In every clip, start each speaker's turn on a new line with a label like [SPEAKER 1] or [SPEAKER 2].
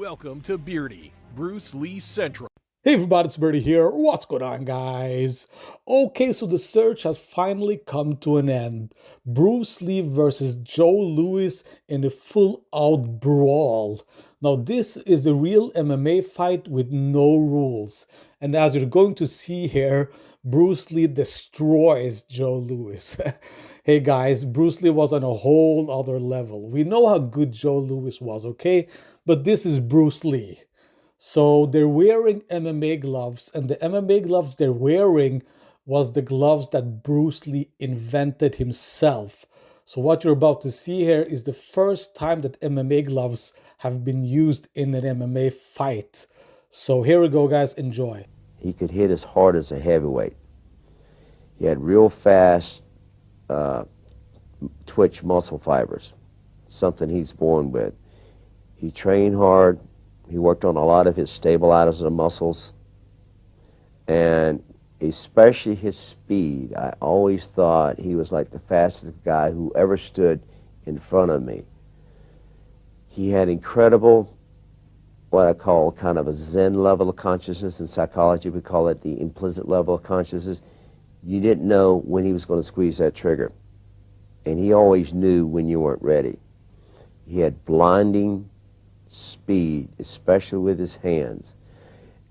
[SPEAKER 1] Welcome to Beardy, Bruce Lee Central.
[SPEAKER 2] Hey everybody, it's Birdie here. What's going on, guys? Okay, so the search has finally come to an end. Bruce Lee versus Joe Louis in a full-out brawl. Now, this is a real MMA fight with no rules. And as you're going to see here, Bruce Lee destroys Joe Louis. Hey guys, Bruce Lee was on a whole other level. We know how good Joe Louis was, okay? But this is Bruce Lee. So they're wearing MMA gloves, and the MMA gloves they're wearing was the gloves that Bruce Lee invented himself. So what you're about to see here is the first time that MMA gloves have been used in an MMA fight. So here we go, guys. Enjoy.
[SPEAKER 3] He could hit as hard as a heavyweight. He had real fast twitch muscle fibers, something he's born with. He trained hard. He worked on a lot of his stabilizers and muscles, and especially his speed. I always thought he was like the fastest guy who ever stood in front of me. He had incredible, what I call kind of a Zen level of consciousness. In psychology, we call it the implicit level of consciousness. You didn't know when he was going to squeeze that trigger, and he always knew when you weren't ready. He had blinding speed, especially with his hands.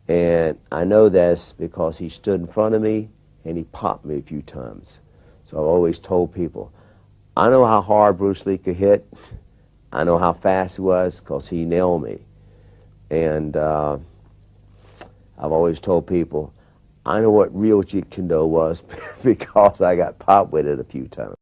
[SPEAKER 3] And I know that's because he stood in front of me and he popped me a few times. So I've always told people, I know how hard Bruce Lee could hit. I know how fast he was because he nailed me. And I've always told people, I know what real Jeet Kune Do was because I got popped with it a few times.